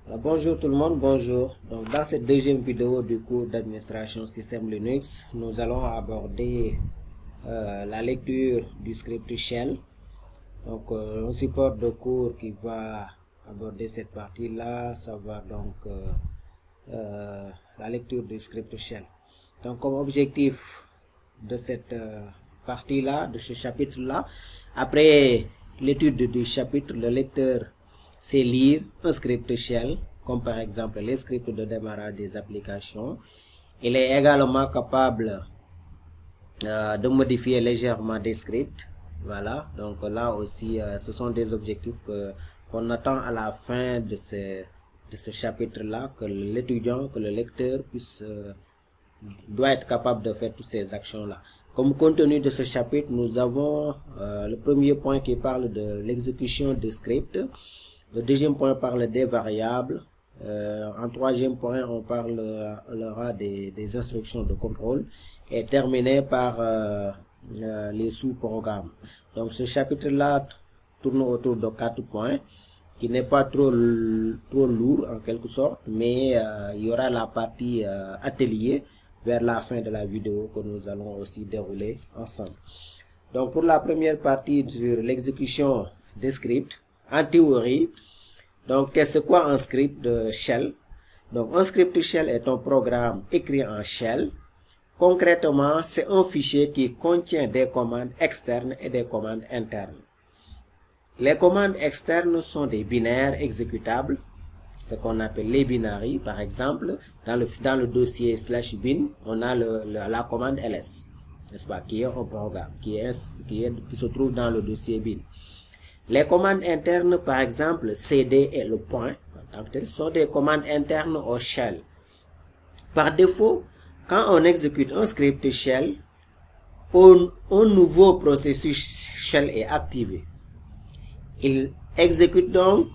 Bonjour tout le monde, bonjour. Donc, dans cette deuxième vidéo du cours d'administration système Linux, nous allons aborder la lecture du script shell. Donc, un support de cours qui va aborder cette partie-là, ça va donc la lecture du script shell. Donc, comme objectif de cette partie-là, de ce chapitre-là, après l'étude du chapitre, le lecteur c'est lire un script shell, comme par exemple les scripts de démarrage des applications. Il est également capable de modifier légèrement des scripts. Voilà, donc là aussi, ce sont des objectifs qu'on attend à la fin de ce chapitre-là, que l'étudiant, que le lecteur doit être capable de faire toutes ces actions-là. Comme contenu de ce chapitre, nous avons le premier point qui parle de l'exécution des scripts. Le deuxième point parle des variables. En troisième point, on parlera des instructions de contrôle. Et terminé par les sous-programmes. Donc ce chapitre-là tourne autour de 4 points, qui n'est pas trop lourd en quelque sorte, mais il y aura la partie atelier vers la fin de la vidéo que nous allons aussi dérouler ensemble. Donc pour la première partie sur l'exécution des scripts, en théorie, donc c'est quoi un script de shell? Donc un script shell est un programme écrit en shell. Concrètement, c'est un fichier qui contient des commandes externes et des commandes internes. Les commandes externes sont des binaires exécutables, ce qu'on appelle les binaries. Par exemple, dans le dossier /bin, on a la commande ls, n'est-ce pas, qui est un programme qui se trouve dans le dossier bin. Les commandes internes, par exemple, cd et le point, sont des commandes internes au shell. Par défaut, quand on exécute un script shell, un nouveau processus shell est activé. Il exécute donc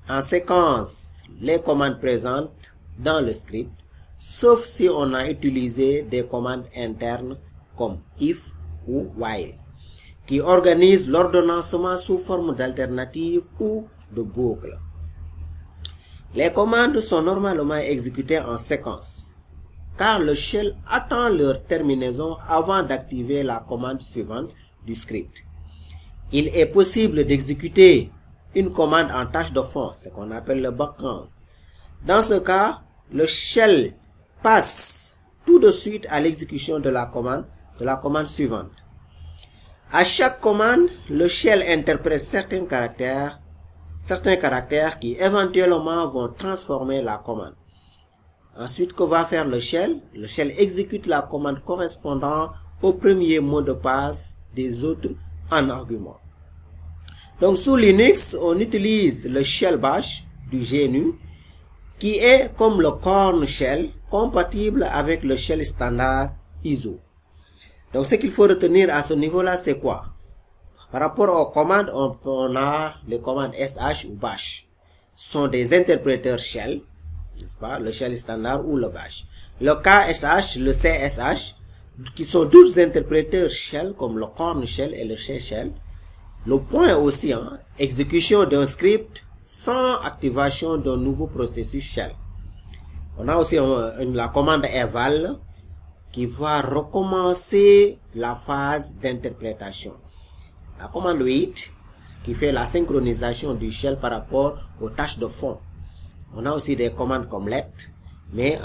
en séquence les commandes présentes dans le script, sauf si on a utilisé des commandes internes comme if ou while, qui organisent l'ordonnancement sous forme d'alternative ou de boucle. Les commandes sont normalement exécutées en séquence, car le shell attend leur terminaison avant d'activer la commande suivante du script. Il est possible d'exécuter une commande en tâche de fond, ce qu'on appelle le background. Dans ce cas, le shell passe tout de suite à l'exécution de la commande suivante. À chaque commande, le shell interprète certains caractères qui éventuellement vont transformer la commande. Ensuite, que va faire le shell? Le shell exécute la commande correspondant au premier mot de passe des autres en argument. Donc sous Linux, on utilise le shell bash du GNU qui est comme le Korn shell, compatible avec le shell standard ISO. Donc ce qu'il faut retenir à ce niveau-là, c'est quoi? Par rapport aux commandes, on a les commandes sh ou bash. Ce sont des interpréteurs shell, n'est-ce pas, le shell standard ou le bash. Le ksh, le csh, qui sont d'autres interpréteurs shell comme le Korn shell et le shell. Le point aussi, exécution d'un script sans activation d'un nouveau processus shell. On a aussi la commande eval qui va recommencer la phase d'interprétation. La commande wait qui fait la synchronisation du shell par rapport aux tâches de fond. On a aussi des commandes comme let, mais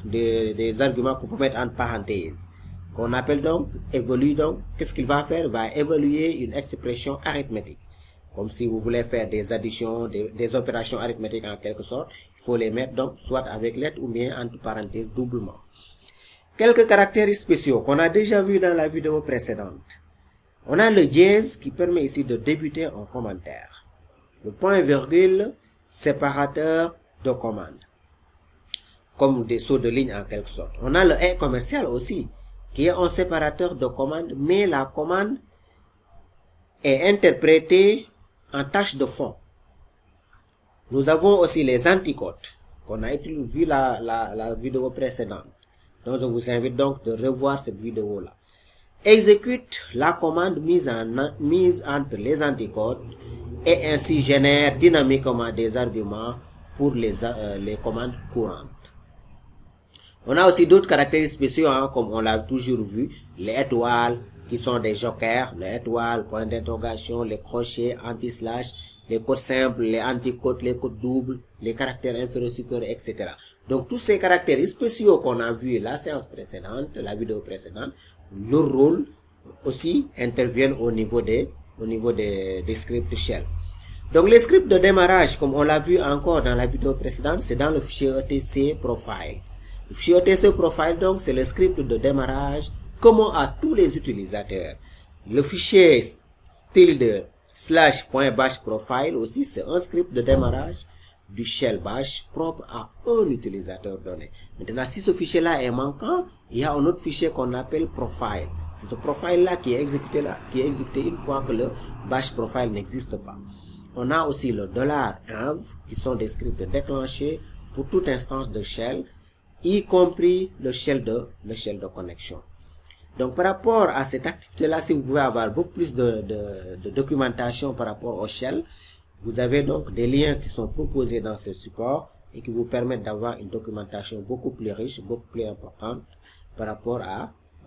des arguments qu'on peut mettre en parenthèse, qu'on appelle donc évolue. Donc qu'est-ce qu'il va faire? Il va évaluer une expression arithmétique. Comme si vous voulez faire des additions, des opérations arithmétiques en quelque sorte, il faut les mettre donc soit avec let ou bien entre parenthèses doublement. Quelques caractères spéciaux qu'on a déjà vu dans la vidéo précédente. On a le dièse qui permet ici de débuter un commentaire. Le point virgule, séparateur de commande, comme des sauts de ligne en quelque sorte. On a le et commercial aussi, qui est un séparateur de commande, mais la commande est interprétée en tâche de fond. Nous avons aussi les anticodes, qu'on a vu la vidéo précédente. Donc je vous invite donc de revoir cette vidéo-là. exécute la commande mise entre les anticodes et ainsi génère dynamiquement des arguments pour les commandes courantes. On a aussi d'autres caractères spéciaux, hein, comme on l'a toujours vu, les étoiles qui sont des jokers, les étoiles, point d'interrogation, les crochets, anti-slash, les codes simples, les anticodes, les codes doubles, les caractères inférieurs, supérieurs, etc. Donc tous ces caractères spéciaux qu'on a vus la séance précédente, la vidéo précédente, leur rôle aussi interviennent au niveau des scripts shell. Donc les scripts de démarrage, comme on l'a vu encore dans la vidéo précédente, c'est dans le fichier etc profile. Le fichier etc profile, donc, c'est le script de démarrage commun à tous les utilisateurs. Le fichier /bash profile aussi, c'est un script de démarrage du shell bash propre à un utilisateur donné. Maintenant, si ce fichier-là est manquant, il y a un autre fichier qu'on appelle profile. C'est ce profile-là qui est exécuté une fois que le bash profile n'existe pas. On a aussi le $env qui sont des scripts déclenchés pour toute instance de shell, y compris le shell de connexion. Donc par rapport à cette activité-là, si vous pouvez avoir beaucoup plus de documentation par rapport au shell, vous avez donc des liens qui sont proposés dans ce support et qui vous permettent d'avoir une documentation beaucoup plus riche, beaucoup plus importante par rapport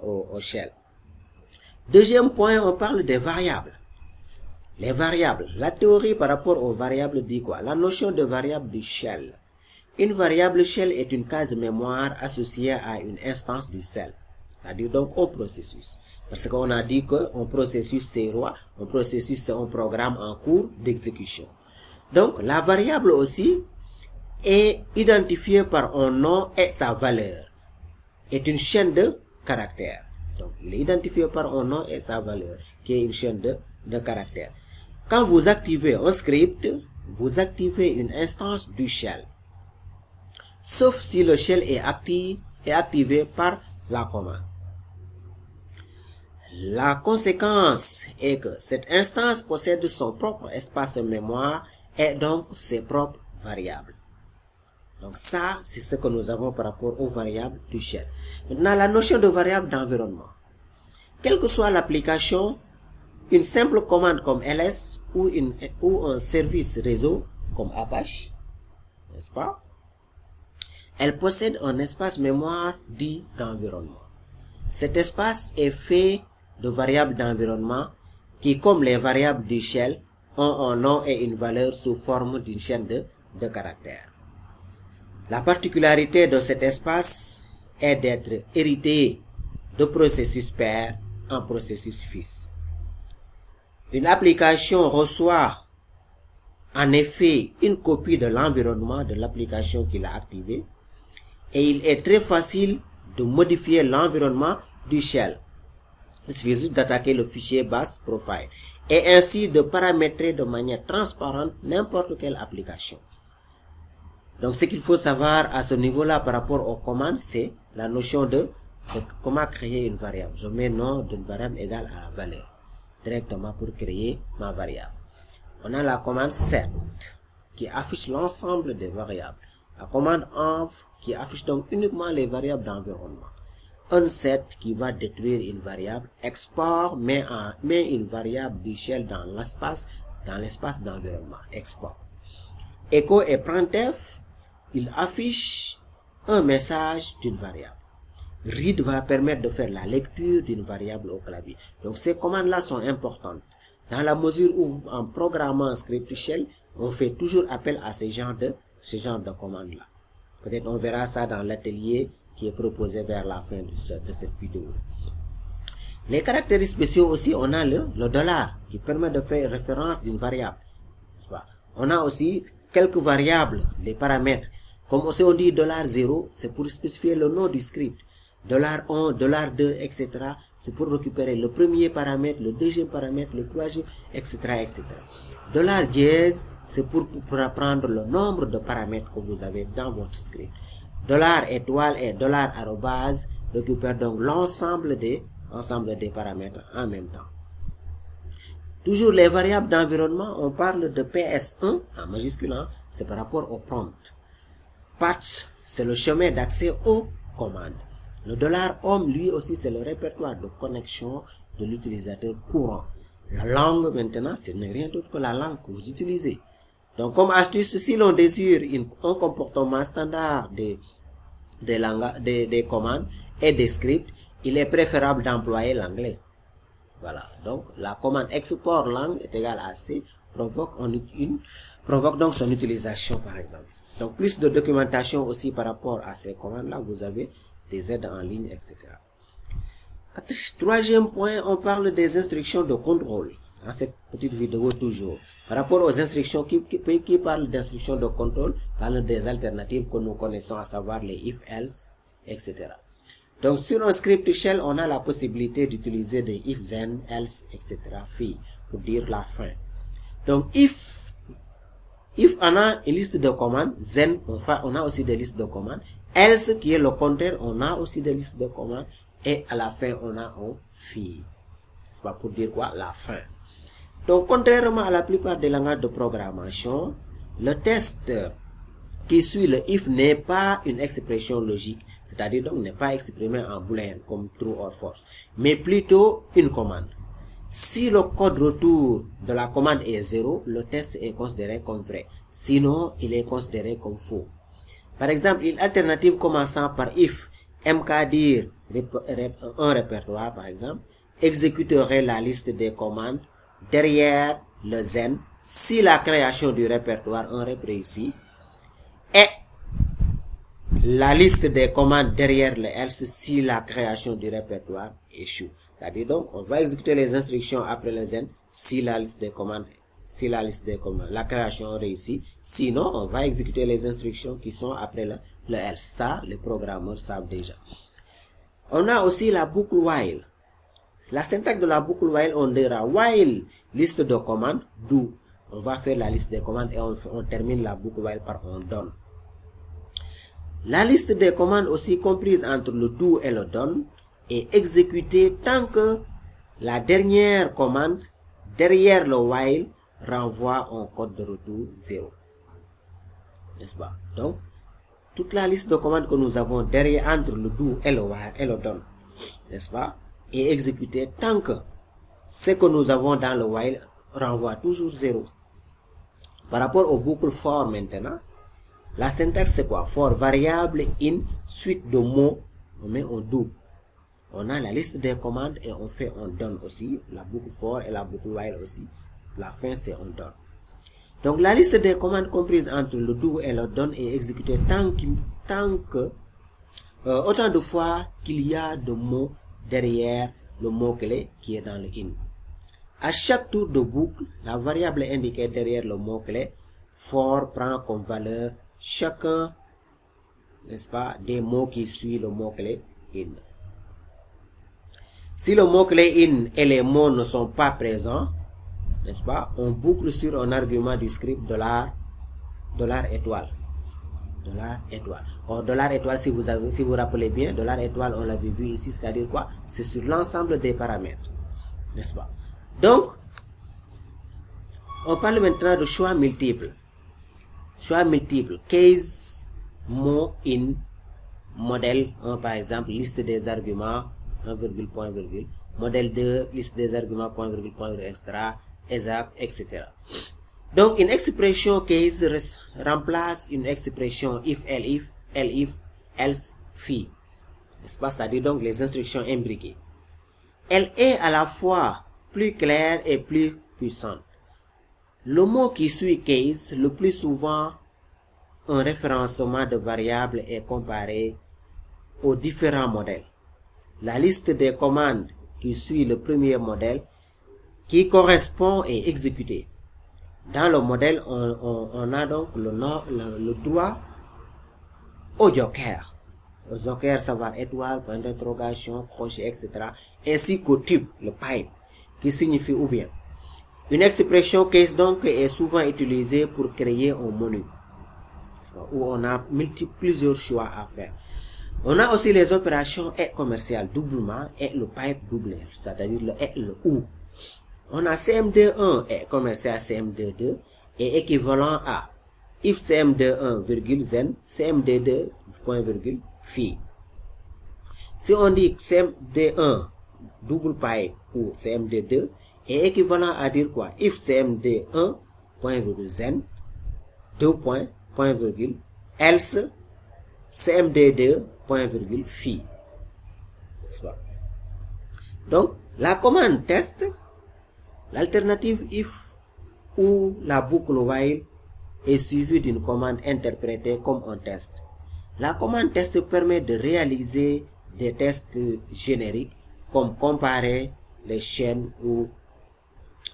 au shell. Deuxième point, on parle des variables. Les variables. La théorie par rapport aux variables dit quoi? La notion de variable du shell. Une variable shell est une case mémoire associée à une instance du shell. C'est-à-dire donc un processus. Parce qu'on a dit qu'un processus c'est roi, un processus c'est un programme en cours d'exécution. Donc la variable aussi est identifiée par un nom et sa valeur. Est une chaîne de caractères. Donc il est identifié par un nom et sa valeur, qui est une chaîne de caractères. Quand vous activez un script, vous activez une instance du shell. Sauf si le shell est activé par la commande. La conséquence est que cette instance possède son propre espace mémoire et donc ses propres variables. Donc ça, c'est ce que nous avons par rapport aux variables du shell. Maintenant, la notion de variable d'environnement. Quelle que soit l'application, une simple commande comme ls ou un service réseau comme Apache, n'est-ce pas? Elle possède un espace mémoire dit d'environnement. Cet espace est fait de variables d'environnement qui, comme les variables du shell, ont un nom et une valeur sous forme d'une chaîne de caractères. La particularité de cet espace est d'être hérité de processus père en processus fils. Une application reçoit en effet une copie de l'environnement de l'application qu'il a activée et il est très facile de modifier l'environnement du shell. Il suffit juste d'attaquer le fichier bash profile et ainsi de paramétrer de manière transparente n'importe quelle application. Donc ce qu'il faut savoir à ce niveau-là par rapport aux commandes, c'est la notion de comment créer une variable. Je mets nom d'une variable égale à la valeur directement pour créer ma variable. On a la commande set qui affiche l'ensemble des variables. La commande env qui affiche donc uniquement les variables d'environnement. Unset qui va détruire une variable. Export met une variable du shell dans l'espace d'environnement. Export. Echo et printf, il affiche un message d'une variable. Read va permettre de faire la lecture d'une variable au clavier. Donc ces commandes-là sont importantes. Dans la mesure où en programmant un script shell, on fait toujours appel à ce genre de commandes-là. Peut-être on verra ça dans l'atelier qui est proposé vers la fin de cette vidéo. Les caractères spéciaux aussi, on a le $ qui permet de faire référence d'une variable. N'est-ce pas? On a aussi quelques variables, des paramètres. Comme si on dit $0, c'est pour spécifier le nom du script. $1, $2, etc. C'est pour récupérer le premier paramètre, le deuxième paramètre, le troisième, etc. etc. $, c'est pour prendre le nombre de paramètres que vous avez dans votre script. $étoile et $arrobase récupèrent donc l'ensemble des paramètres en même temps. Toujours les variables d'environnement, on parle de PS1 en majuscule, hein, c'est par rapport au prompt. Path, c'est le chemin d'accès aux commandes. Le $home, lui aussi, c'est le répertoire de connexion de l'utilisateur courant. La langue, maintenant, ce n'est rien d'autre que la langue que vous utilisez. Donc, comme astuce, si l'on désire un comportement standard des commandes et des scripts, il est préférable d'employer l'anglais. Voilà. Donc, la commande export langue est égale à C provoque donc son utilisation, par exemple. Donc, plus de documentation aussi par rapport à ces commandes-là, vous avez des aides en ligne, etc. Troisième point, on parle des instructions de contrôle. Dans cette petite vidéo toujours. Par rapport aux instructions qui parlent d'instructions de contrôle, parlent des alternatives que nous connaissons, à savoir les if, else, etc. Donc, sur un script shell, on a la possibilité d'utiliser des if, then, else, etc. Fi, pour dire la fin. Donc, if on a une liste de commandes, then, on a aussi des listes de commandes. Else, qui est le contraire, on a aussi des listes de commandes. Et à la fin, on a un fi. C'est pas pour dire quoi? La fin. Donc, contrairement à la plupart des langages de programmation, le test qui suit le if n'est pas une expression logique, c'est-à-dire donc n'est pas exprimé en booléen comme true or false, mais plutôt une commande. Si le code retour de la commande est 0, le test est considéré comme vrai. Sinon, il est considéré comme faux. Par exemple, une alternative commençant par if mkdir un répertoire, par exemple, exécuterait la liste des commandes derrière le then si la création du répertoire en rep réussit, et la liste des commandes derrière le else si la création du répertoire échoue. C'est-à-dire donc, on va exécuter les instructions après le then si la liste des commandes, la création réussit. Sinon, on va exécuter les instructions qui sont après le else. Ça, les programmeurs savent déjà. On a aussi la boucle while. La syntaxe de la boucle while, on dira while liste de commandes, do. On va faire la liste des commandes et on termine la boucle while par on done. La liste des commandes aussi comprise entre le do et le done est exécutée tant que la dernière commande derrière le while renvoie un code de retour 0. N'est-ce pas? Donc, toute la liste de commandes que nous avons derrière entre le do et le while et le done, n'est-ce pas, est exécutée tant que ce que nous avons dans le while renvoie toujours 0. Par rapport aux boucles for maintenant, la syntaxe c'est quoi? For variable in suite de mots, on met un do. On a la liste des commandes et on fait on done aussi. La boucle for et la boucle while aussi. La fin c'est on done. Donc la liste des commandes comprise entre le do et le done est exécutée tant que autant de fois qu'il y a de mots derrière le mot-clé qui est dans le in. À chaque tour de boucle, la variable indiquée derrière le mot-clé for prend comme valeur chacun, n'est-ce pas, des mots qui suivent le mot-clé in. Si le mot-clé in et les mots ne sont pas présents, n'est-ce pas, on boucle sur un argument du script $étoile. $étoile. Or, $étoile, si vous rappelez bien, $étoile, on l'avait vu ici, c'est-à-dire quoi? C'est sur l'ensemble des paramètres. N'est-ce pas? Donc, on parle maintenant de choix multiples. Choix multiples. Case, mot, in, modèle 1, par exemple, liste des arguments, 1, point, virgule. Modèle 2, liste des arguments, point, virgule, extra, exact, etc. Donc, une expression case remplace une expression if, else, fi. N'est-ce pas? C'est-à-dire donc les instructions imbriquées. Elle est à la fois plus claire et plus puissante. Le mot qui suit case, le plus souvent, un référencement de variables est comparé aux différents modèles. La liste des commandes qui suit le premier modèle qui correspond est exécutée. Dans le modèle, on a donc le droit au joker. Le joker, ça va étoile, point d'interrogation, crochet, etc. Ainsi qu'au type, le pipe, qui signifie ou bien. Une expression case donc est souvent utilisée pour créer un menu où on a plusieurs choix à faire. On a aussi les opérations et commerciales doublement et le pipe doublé, c'est-à-dire le et le ou. On a CMD1 et commercial CMD2 est équivalent à if CMD1, then CMD2, point virgule, fi. Si on dit que CMD1 double pipe ou CMD2 est équivalent à dire quoi? If CMD1 point virgule zen 2 points point virgule else CMD2 point virgule phi. Donc la commande test, l'alternative if ou la boucle while est suivie d'une commande interprétée comme un test. La commande test permet de réaliser des tests génériques comme comparer les chaînes ou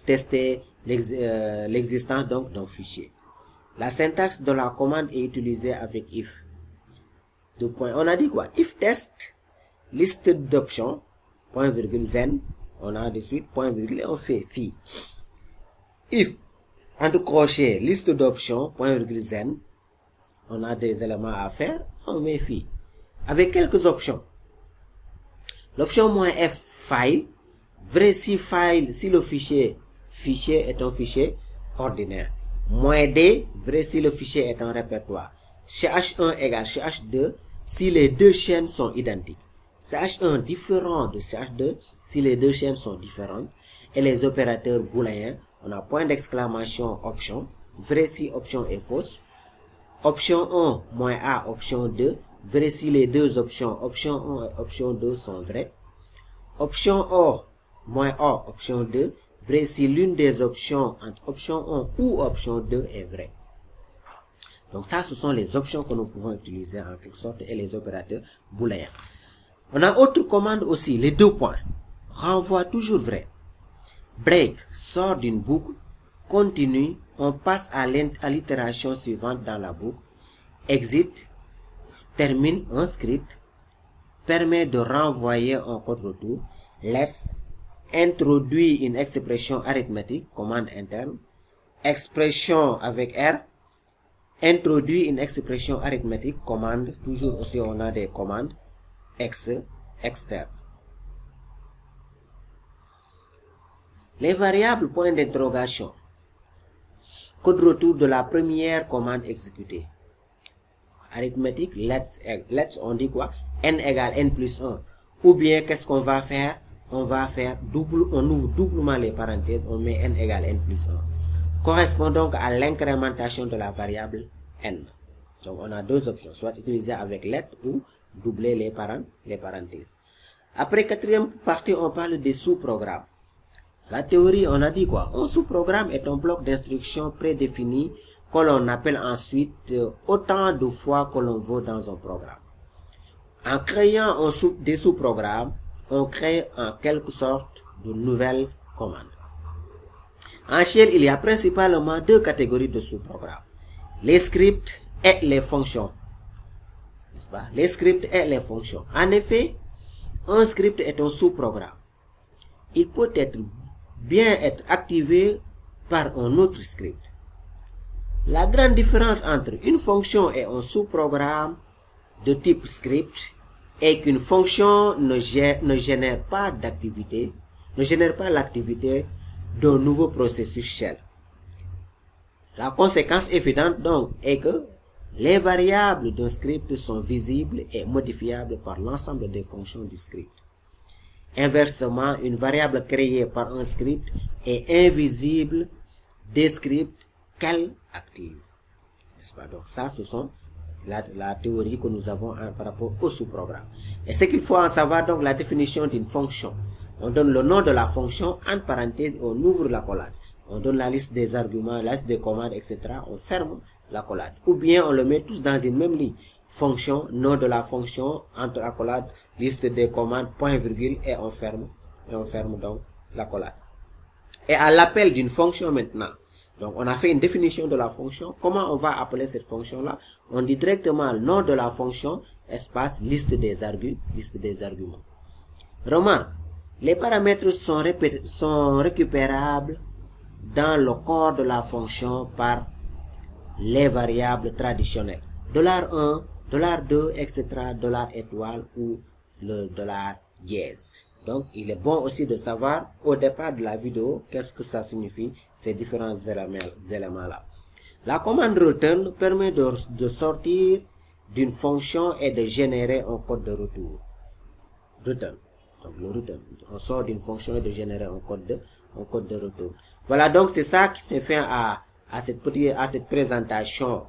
tester l'existence donc d'un fichier. La syntaxe de la commande est utilisée avec if. Deux points. On a dit quoi? If test liste d'options point virgule zen, on a de suite point virgule et on fait phi. If entre crochets liste d'options point virgule zen, on a des éléments à faire, on met phi avec quelques options. L'option -f file, vrai si file, si le fichier est un fichier ordinaire. -d, vrai si le fichier est un répertoire. ch1 égale ch2 si les deux chaînes sont identiques. ch1 différent de ch2 si les deux chaînes sont différentes. Et les opérateurs booléens, on a point d'exclamation option, vrai si option est fausse. Option 1 -a option 2, vrai si les deux options, option 1 et option 2 sont vraies. Option A, -a option 2, vrai si l'une des options entre option 1 ou option 2 est vraie. Donc ça, ce sont les options que nous pouvons utiliser en quelque sorte et les opérateurs booléens. On a autre commande aussi, les deux points. Renvoie toujours vrai. Break sort d'une boucle, continue, on passe à l'itération suivante dans la boucle. Exit termine un script, permet de renvoyer un code retour. Let's introduit une expression arithmétique, commande interne. Expression avec R, introduit une expression arithmétique, commande, toujours aussi on a des commandes externe. Les variables point d'interrogation. Code retour de la première commande exécutée. Arithmétique, let's on dit quoi? N égale n plus 1. Ou bien qu'est-ce qu'on va faire? On va faire on ouvre doublement les parenthèses, on met n égale n plus 1. Correspond donc à l'incrémentation de la variable n. Donc on a deux options, soit utiliser avec let ou doubler les parenthèses. Après quatrième partie, on parle des sous-programmes. La théorie, on a dit quoi? Un sous-programme est un bloc d'instructions prédéfini que l'on appelle ensuite autant de fois que l'on veut dans un programme. En créant des sous-programmes, on crée en quelque sorte de nouvelles commandes. En Shell, il y a principalement deux catégories de sous-programmes. Les scripts et les fonctions. N'est-ce pas? Les scripts et les fonctions. En effet, un script est un sous-programme. Il peut bien être activé par un autre script. La grande différence entre une fonction et un sous-programme de type script est qu'une fonction ne génère pas l'activité d'un nouveau processus shell. La conséquence évidente donc est que les variables d'un script sont visibles et modifiables par l'ensemble des fonctions du script. Inversement, une variable créée par un script est invisible des scripts qu'elle active. N'est-ce pas? Donc ça, ce sont la théorie que nous avons par rapport au sous-programme. Et ce qu'il faut en savoir, donc la définition d'une fonction. On donne le nom de la fonction, entre parenthèses, on ouvre la collade. On donne la liste des arguments, la liste des commandes, etc. On ferme la collade. Ou bien on le met tous dans une même ligne. Fonction, nom de la fonction, entre accolade, liste des commandes, point virgule, et on ferme donc la collade. Et à l'appel d'une fonction maintenant, donc on a fait une définition de la fonction. Comment on va appeler cette fonction-là? On dit directement le nom de la fonction, espace, liste des arguments. Remarque, les paramètres sont récupérables dans le corps de la fonction par les variables traditionnelles. $1, $2, etc., $étoile ou le $dièse. Donc, il est bon aussi de savoir au départ de la vidéo qu'est-ce que ça signifie, ces différents éléments-là. La commande return permet de sortir d'une fonction et de générer un code de retour. return. Donc le return, on sort d'une fonction de générer un code de retour. Voilà, donc c'est ça qui met fin à cette présentation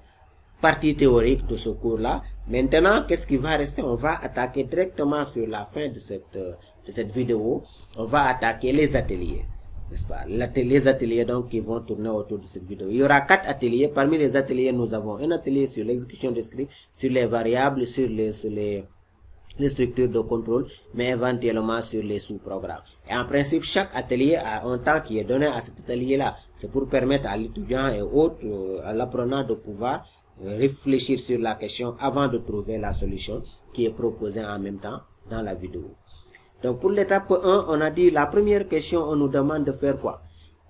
partie théorique de ce cours-là. Maintenant, qu'est-ce qui va rester? On va attaquer directement sur la fin de cette vidéo. On va attaquer les ateliers, n'est-ce pas? Les ateliers donc qui vont tourner autour de cette vidéo. Il y aura 4 ateliers. Parmi les ateliers, nous avons un atelier sur l'exécution des scripts, sur les variables, sur les structures de contrôle, mais éventuellement sur les sous-programmes. Et en principe, chaque atelier a un temps qui est donné à cet atelier-là. C'est pour permettre à l'étudiant et autres, à l'apprenant de pouvoir réfléchir sur la question avant de trouver la solution qui est proposée en même temps dans la vidéo. Donc pour l'étape 1, on a dit la première question, on nous demande de faire quoi?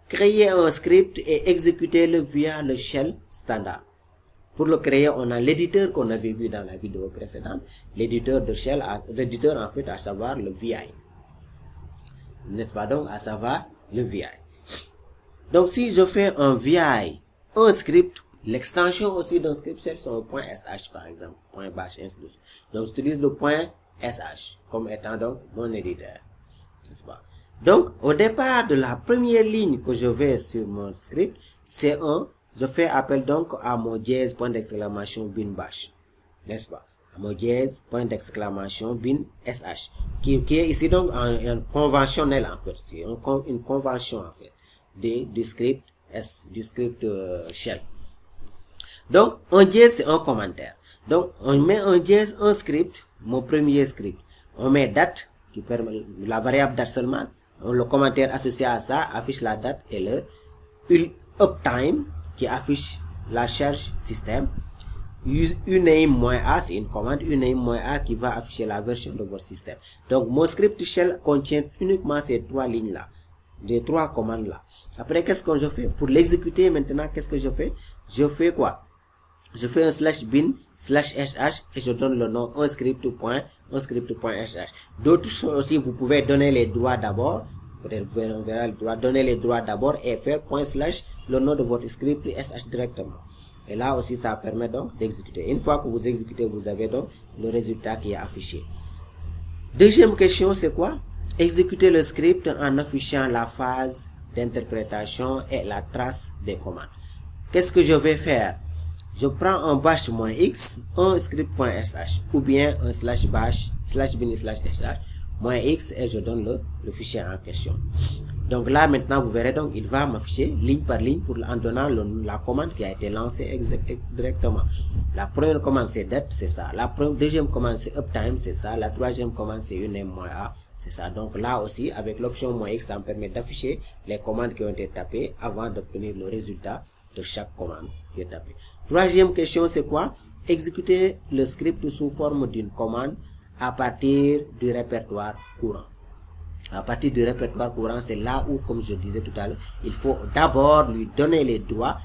Créer un script et exécuter-le via le shell standard. Pour le créer, on a l'éditeur qu'on avait vu dans la vidéo précédente. L'éditeur de shell, l'éditeur en fait à savoir le VI. N'est-ce pas donc? À savoir le VI. Donc si je fais un VI, un script, l'extension aussi d'un script shell c'est un .sh par exemple, .bash, ainsi de suite. Donc j'utilise le .sh comme étant donc mon éditeur. N'est-ce pas? Donc au départ de la première ligne que je vais sur mon script, c'est je fais appel donc à mon dièse point d'exclamation bin bash, n'est-ce pas? À mon dièse point d'exclamation bin sh, qui est ici donc un conventionnel en fait, c'est une convention en fait du script shell. Donc un dièse c'est un commentaire. Donc on met un dièse, un script, mon premier script. On met date qui permet la variable date seulement. Le commentaire associé à ça affiche la date et l'heure. Uptime qui affiche la charge système. uname-a, c'est une commande uname-a qui va afficher la version de votre système. Donc mon script shell contient uniquement ces 3 lignes là, les 3 commandes là. Après qu'est-ce que je fais pour l'exécuter? Maintenant qu'est-ce que je fais? Je fais quoi? Je fais un /bin/sh et je donne le nom un script.sh. D'autres choses aussi, vous pouvez donner les droits d'abord. Peut-être on verra le droit, donner les droits d'abord et faire / le nom de votre script sh directement. Et là aussi ça permet donc d'exécuter. Une fois que vous exécutez, vous avez donc le résultat qui est affiché. Deuxième question, c'est quoi? Exécuter le script en affichant la phase d'interprétation et la trace des commandes. Qu'est-ce que je vais faire? Je prends un bash-x, un script.sh ou bien un /bash /bin/sh -x et je donne le fichier en question. Donc là maintenant vous verrez donc il va m'afficher ligne par ligne en donnant la commande qui a été lancée directement. La première commande c'est date, c'est ça. La deuxième commande c'est uptime, c'est ça. La troisième commande c'est uname-a, c'est ça. Donc là aussi avec l'option -x ça me permet d'afficher les commandes qui ont été tapées avant d'obtenir le résultat de chaque commande qui est tapée. Troisième question c'est quoi? Exécuter le script sous forme d'une commande à partir du répertoire courant. À partir du répertoire courant, c'est là où, comme je disais tout à l'heure, il faut d'abord lui donner les droits,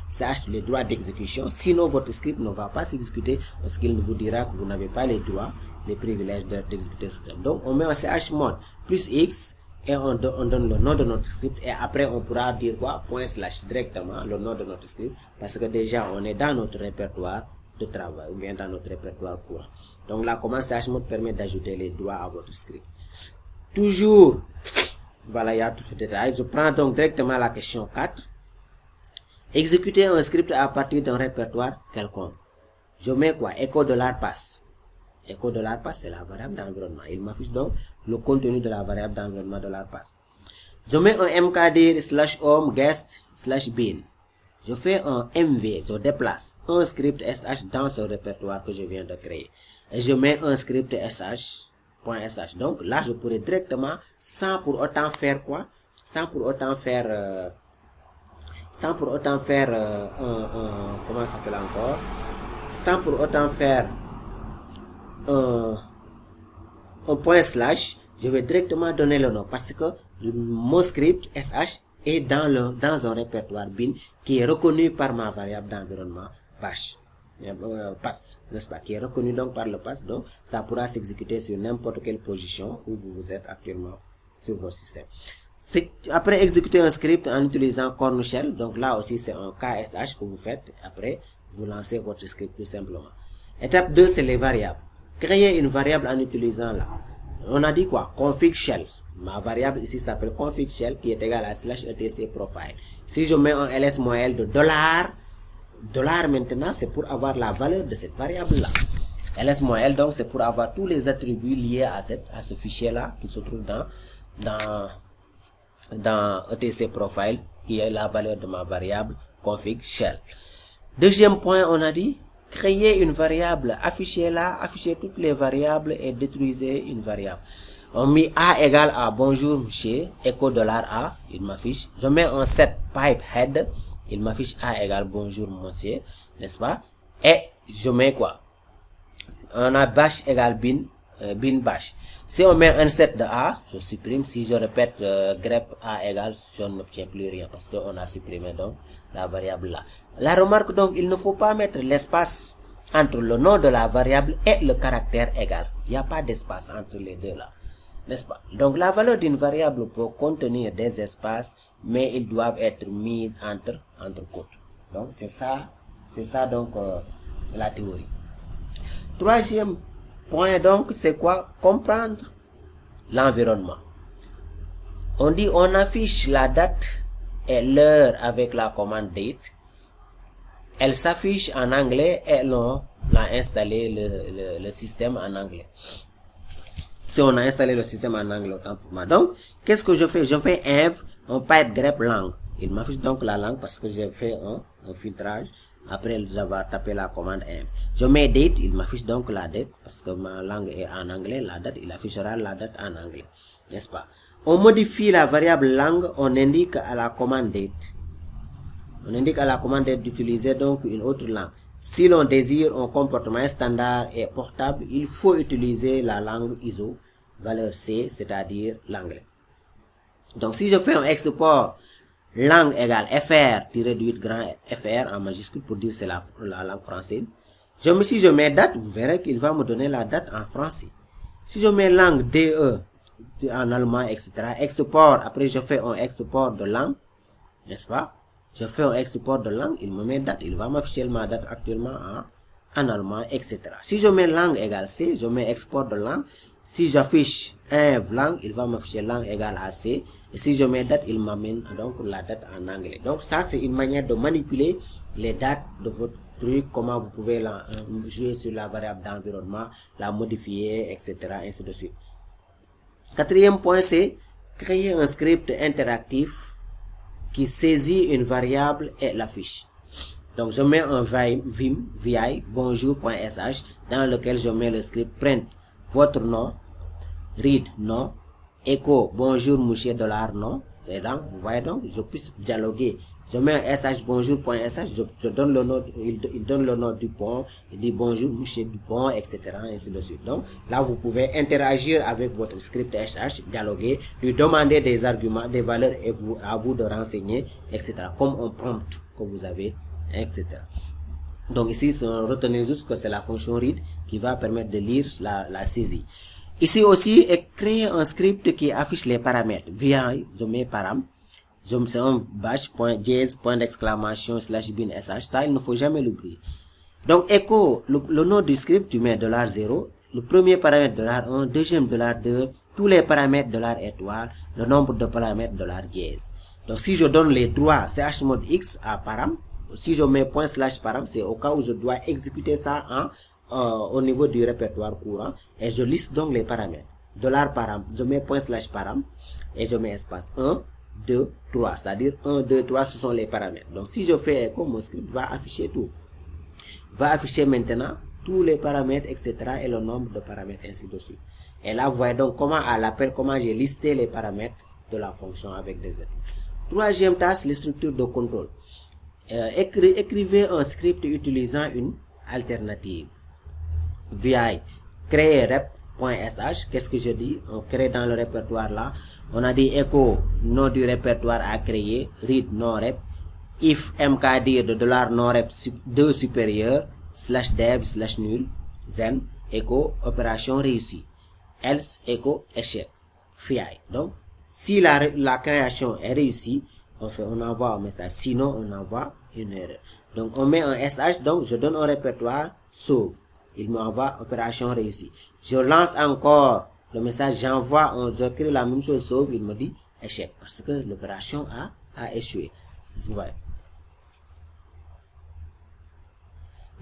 les droits d'exécution. Sinon, votre script ne va pas s'exécuter parce qu'il vous dira que vous n'avez pas les droits, les privilèges d'exécuter ce script. Donc, on met un chmod plus x et on donne le nom de notre script et après on pourra dire quoi? / directement le nom de notre script parce que déjà on est dans notre répertoire de travail ou bien dans notre répertoire courant. Donc la commande chmod permet d'ajouter les droits à votre script. Toujours, voilà, il y a tout le détail. Je prends donc directement la question 4. Exécuter un script à partir d'un répertoire quelconque. Je mets quoi? Echo $pass. Echo $pass, c'est la variable d'environnement. Il m'affiche donc le contenu de la variable d'environnement $pass. Je mets un mkdir /home guest /bin. Je fais un mv, je déplace un script sh dans ce répertoire que je viens de créer. Et je mets un script sh.sh. Donc là, je pourrais directement, sans pour autant faire quoi? Sans pour autant faire comment ça s'appelle encore? Sans pour autant faire un /, je vais directement donner le nom parce que mon script sh est dans un répertoire bin qui est reconnu par ma variable d'environnement bash. Path, n'est-ce pas, qui est reconnu donc par le path, donc ça pourra s'exécuter sur n'importe quelle position où vous êtes actuellement sur votre système. Après exécuter un script en utilisant Korn shell, donc là aussi c'est un KSH que vous faites, après vous lancez votre script tout simplement. Étape 2, c'est les variables. Créer une variable en utilisant là on a dit quoi? Config shell. Ma variable ici s'appelle config shell qui est égale à /etc profile. Si je mets un ls-l de $, maintenant c'est pour avoir la valeur de cette variable là. ls-l donc c'est pour avoir tous les attributs liés à ce fichier là qui se trouve dans etc profile qui est la valeur de ma variable config shell. Deuxième point, on a dit créer une variable, afficher toutes les variables et détruisez une variable. On met a égale à bonjour monsieur, echo $a, il m'affiche. Je mets un set pipe head, il m'affiche a égale bonjour monsieur, n'est-ce pas? Et je mets quoi? On a bash égale bin bash. Si on met un set de a, je supprime. Si je répète grep a égale, je n'obtiens plus rien parce qu'on a supprimé donc la variable là. La remarque donc, il ne faut pas mettre l'espace entre le nom de la variable et le caractère égal. Il n'y a pas d'espace entre les deux là, n'est-ce pas? Donc la valeur d'une variable peut contenir des espaces, mais ils doivent être mis entre côtes. Donc c'est ça donc la théorie. Troisième point donc, c'est quoi? Comprendre l'environnement. On dit on affiche la date et l'heure avec la commande date. Elle s'affiche en anglais et on a installé le système en anglais. Si on a installé le système en anglais, autant pour moi. Donc, qu'est-ce que je fais? Je fais env, on pipe grep langue. Il m'affiche donc la langue parce que j'ai fait un filtrage après avoir tapé la commande env. Je mets date, il m'affiche donc la date parce que ma langue est en anglais. La date, il affichera la date en anglais, n'est-ce pas? On modifie la variable langue, on indique à la commande date. On indique à la commande date d'utiliser donc une autre langue. Si l'on désire un comportement standard et portable, il faut utiliser la langue ISO, valeur C, c'est-à-dire l'anglais. Donc si je fais un export langue égale fr-8 grand fr en majuscule pour dire c'est la langue française. Si je mets date, vous verrez qu'il va me donner la date en français. Si je mets langue DE en allemand, etc. Export, après je fais un export de langue, n'est-ce pas? Je fais un export de langue, il me met date, il va m'afficher ma date actuellement en allemand, etc. Si je mets langue égale C, je mets export de langue. Si j'affiche env langue, il va m'afficher langue égale à C. Et si je mets date, il m'amène donc la date en anglais. Donc ça, c'est une manière de manipuler les dates de votre truc, comment vous pouvez jouer sur la variable d'environnement, la modifier, etc. ainsi de suite. Quatrième point, c'est créer un script interactif qui saisit une variable et l'affiche. Donc je mets un vi bonjour.sh dans lequel je mets le script print votre nom, read nom, echo bonjour monsieur $non. Et donc vous voyez donc je puisse dialoguer. Je mets un sh bonjour.sh, je donne le nom, il donne le nom du pont, il dit bonjour monsieur Dupont, etc. ainsi de suite. Donc là vous pouvez interagir avec votre script sh, dialoguer, lui demander des arguments, des valeurs et à vous de renseigner, etc. Comme un prompt que vous avez, etc. Donc ici, retenez juste que c'est la fonction read qui va permettre de lire la saisie. Ici aussi, créer un script qui affiche les paramètres. Via, je mets param. Je mets un bash.js, point d'exclamation, /bin sh. Ça, il ne faut jamais l'oublier. Donc, echo, le nom du script, tu mets $0. Le premier paramètre $1, deuxième $2, tous les paramètres $étoile, le nombre de paramètres $dièse. Donc, si je donne les droits chmod x à param, si je mets ./param, c'est au cas où je dois exécuter ça au niveau du répertoire courant et je liste donc les paramètres. $param, je mets ./param et je mets espace 1, 2, 3, c'est-à-dire 1, 2, 3, ce sont les paramètres. Donc si je fais echo, mon script va afficher tout. Va afficher maintenant tous les paramètres, etc. et le nombre de paramètres, ainsi de suite. Et là, vous voyez donc comment à l'appel, comment j'ai listé les paramètres de la fonction avec des Z. Troisième tâche, les structures de contrôle. Écrivez un script utilisant une alternative. Vi, créer rep.sh, qu'est-ce que je dis? On crée dans le répertoire là. On a dit echo, nom du répertoire à créer, read non rep, if mkdir de $non rep 2 supérieur, /dev /nul, then echo, opération réussie, else echo échec, fi. Donc, si la création est réussie, on envoie un message, sinon on envoie une erreur. Donc on met un sh, donc je donne un répertoire, sauve, il m'envoie opération réussie. Je lance encore le message j'envoie, on écrit la même chose sauf il me dit échec parce que l'opération a échoué. Vous voyez.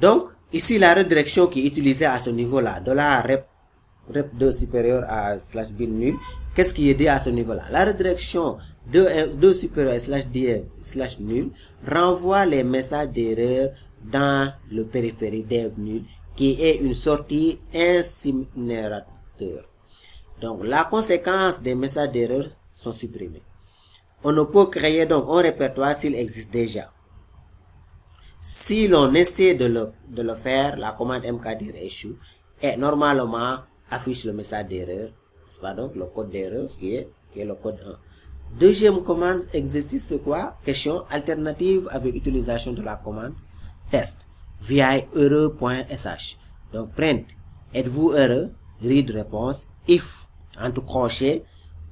Donc, ici, la redirection qui est utilisée à ce niveau-là, $rep2 supérieur à /bin nul, qu'est-ce qui est dit à ce niveau-là? La redirection 2 supérieur à /dev nul renvoie les messages d'erreur dans le périphérique dev nul, qui est une sortie incinérateur. Donc, la conséquence des messages d'erreur sont supprimés. On ne peut créer donc un répertoire s'il existe déjà. Si l'on essaie de le faire, la commande mkdir échoue et normalement affiche le message d'erreur. C'est pas donc le code d'erreur qui est le code 1. Deuxième commande exercice, c'est quoi? Question alternative avec utilisation de la commande test via erreur.sh. Donc print, êtes-vous heureux? Read réponse, if, entre crochets,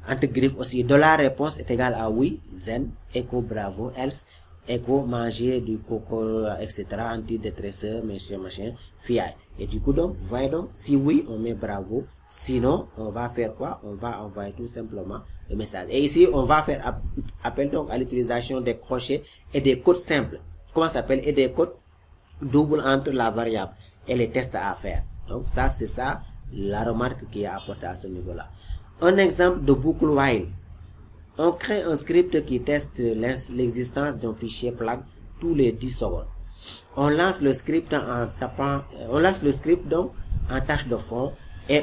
entre griffes aussi, $réponse est égal à oui, zen, echo bravo, else, echo manger du coco, etc., antidétresseur, machin, fi. Et du coup, donc, vous voyez donc, si oui, on met bravo, sinon, on va faire quoi? On va envoyer tout simplement le message. Et ici, on va faire appel donc à l'utilisation des crochets et des codes simples. Comment ça s'appelle? Et des codes doubles entre la variable et les tests à faire. Donc, ça, c'est ça, la remarque qui est apportée à ce niveau-là. Un exemple de boucle while. On crée un script qui teste l'existence d'un fichier flag tous les 10 secondes. On lance le script donc en tâche de fond et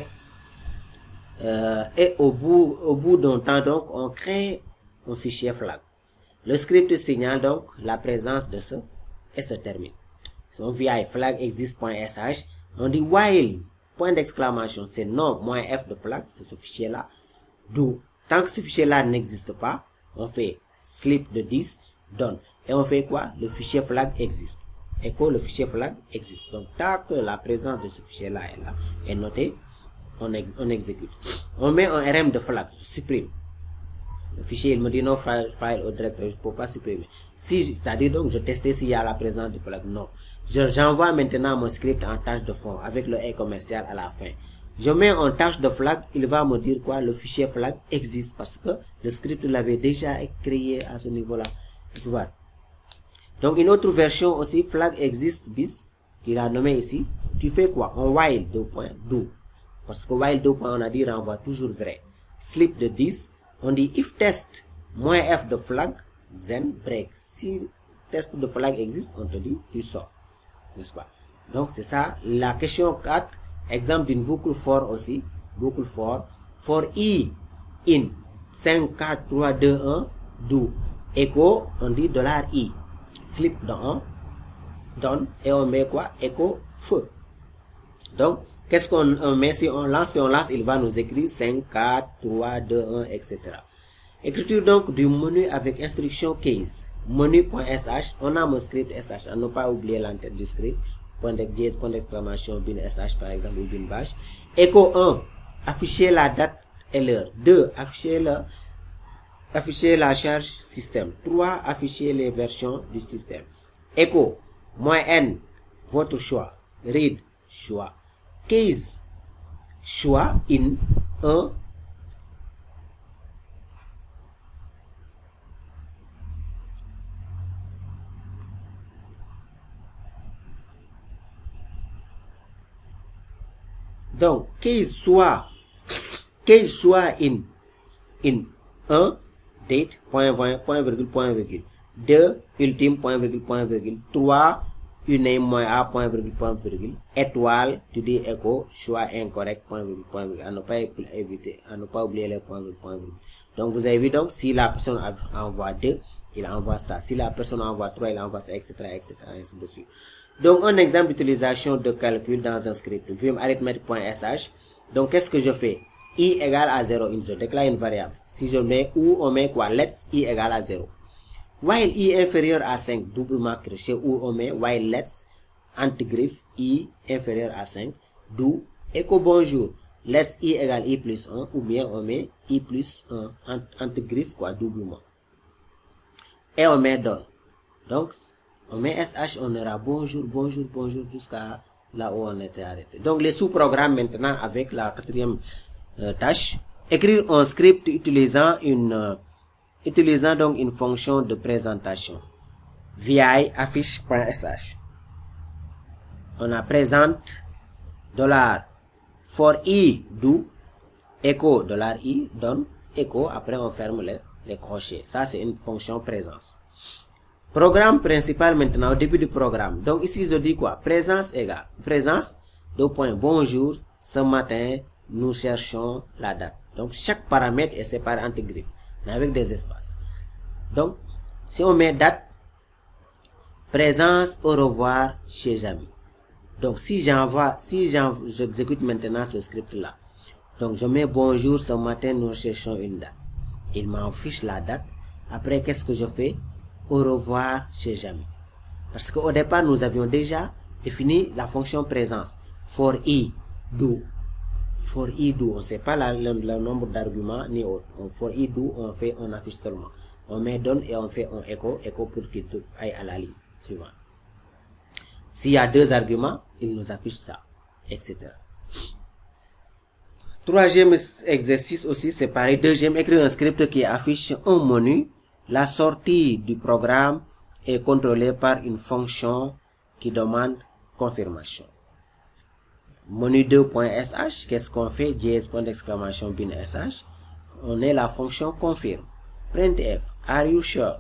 au bout d'un temps donc on crée un fichier flag. Le script signale donc la présence de ce et se termine. Donc via flag exist.sh, on dit while point d'exclamation, c'est non moins f de flag, c'est ce fichier là. D'où tant que ce fichier-là n'existe pas, on fait slip de 10, done. Et on fait quoi? Le fichier flag existe. Echo, le fichier flag existe. Donc, tant que la présence de ce fichier-là est notée, on exécute. On met un RM de flag, supprime. Le fichier, il me dit non, file au directeur, je ne peux pas supprimer. C'est-à-dire donc, je testais s'il y a la présence du flag. Non. J'envoie maintenant mon script en tâche de fond avec le E commercial à la fin. Je mets en tâche de flag, il va me dire quoi? Le fichier flag existe parce que le script l'avait déjà créé à ce niveau-là. Tu vois. Donc une autre version aussi, flag exist bis, qu'il a nommé ici. Tu fais quoi? On while do. Parce que while on a dit renvoie toujours vrai. Slip de 10, on dit if test moins f de flag, then break. Si test de flag existe, on te dit tu sors. N'est-ce pas? Donc c'est ça. La question 4. Exemple d'une boucle for aussi. Boucle for i in 5, 4, 3, 2, 1 do. Echo, on dit $i. Slip dans 1. Done. Et on met quoi? Echo feu. Donc, qu'est-ce qu'on met? Si on lance, il va nous écrire 5, 4, 3, 2, 1, etc. Écriture donc du menu avec instruction case. Menu.sh. On a mon script sh. À ne pas oublier l'entête du script. Point d'exclamation, bin sh par exemple, ou bin bash. Echo 1, afficher la date et l'heure. 2, afficher la charge système. 3, afficher les versions du système. Echo, -n, votre choix. Read, choix. Case, choix, in, 1. Donc, case soit in 1, date, point virgule. 2, ultime, point virgule. 3, uname, a, point virgule. Étoile, tu dis echo, choix incorrect, point virgule. À ne pas oublier les point virgule. Donc, vous avez vu donc, si la personne envoie 2, il envoie ça. Si la personne envoie 3, il envoie ça, etc., ainsi de suite. Donc, un exemple d'utilisation de calcul dans un script. Vim arithmetic.sh. Donc, qu'est-ce que je fais? I égale à 0. Je déclare une variable. Si je mets ou, on met quoi? Let's I égale à 0. While I inférieur à 5, doublement crochet, ou on met while let's, entre griffes, I inférieur à 5, do, echo bonjour. Let's I égale I plus 1, ou bien on met I plus 1, entre griffes, quoi, doublement. Et on met done. Donc, on met SH, on aura bonjour, jusqu'à là où on était arrêté. Donc, les sous-programmes maintenant avec la quatrième tâche. Écrire un script utilisant donc une fonction de présentation. VI affiche.sh. On a présente $for i do echo $i donne echo, après on ferme les crochets. Ça c'est une fonction présence. Programme principal maintenant au début du programme. Donc ici je dis quoi? Présence égale présence, bonjour, ce matin nous cherchons la date. Donc chaque paramètre est séparé entre griffes mais avec des espaces. Donc si on met date, présence, au revoir chez Jamy. Donc si j'exécute maintenant ce script là, donc je mets bonjour, ce matin nous cherchons une date, il m'affiche la date. Après qu'est-ce que je fais? Au revoir chez Jamy. Parce qu'au départ nous avions déjà défini la fonction présence. For i do, on ne sait pas le nombre d'arguments ni autre. For i do on affiche seulement. On met donne et on fait un écho pour qu'il aille à la ligne suivante. S'il y a 2 arguments, il nous affiche ça, etc. Troisième exercice aussi, c'est pareil. Deuxième, écrire un script qui affiche un menu. La sortie du programme est contrôlée par une fonction qui demande confirmation. Menu 2.sh, qu'est-ce qu'on fait? bin.sh. On est la fonction confirme. Printf, are you sure?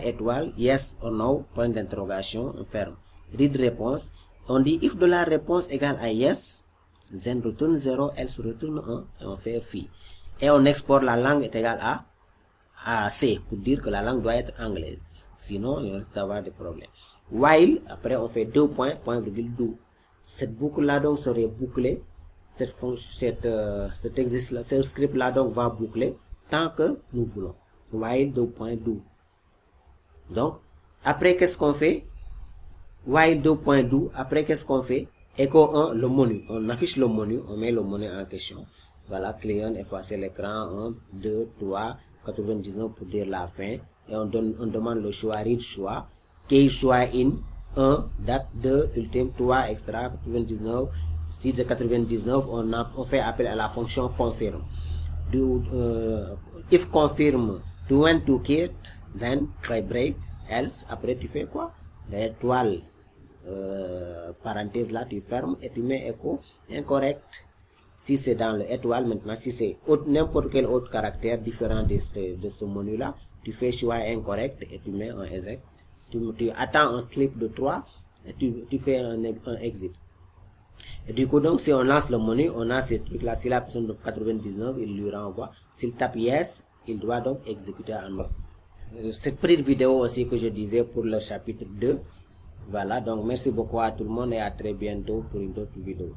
$étoile, yes or no, point d'interrogation, on ferme. Read réponse, on dit if $réponse égale à yes, then retourne 0, else retourne 1, et on fait fi. Et on exporte la langue est égale à C, pour dire que la langue doit être anglaise. Sinon, il risque d'avoir des problèmes. While, après on fait 2 points, point virgule do. Cette boucle-là donc serait bouclée. Cet exercice là, ce script-là donc va boucler tant que nous voulons. While 2.do. Donc, après qu'est-ce qu'on fait? While 2.do, après qu'est-ce qu'on fait? Echo 1, le menu. On affiche le menu, on met le menu en question. Voilà, client, effacer l'écran, 1, 2, 3, 99 pour dire la fin. Et on demande le choix, read choix. Key choix in, 1, date, 2, ultime, 3, extra, 99. Si de 99, on fait appel à la fonction confirm. If confirm, do want to quit, then try break, else, après tu fais quoi? L'étoile, parenthèse là, tu fermes et tu mets écho incorrect. Si c'est dans l'étoile, maintenant, si c'est n'importe quel autre caractère différent de ce menu là, tu fais choix incorrect et tu mets un exit. Tu attends un slip de 3 et tu fais un exit. Et du coup, donc, si on lance le menu, on a ces trucs là. Si la personne de 99, il lui renvoie. S'il tape yes, il doit donc exécuter en mode. Cette petite vidéo aussi que je disais pour le chapitre 2. Voilà, donc merci beaucoup à tout le monde et à très bientôt pour une autre vidéo.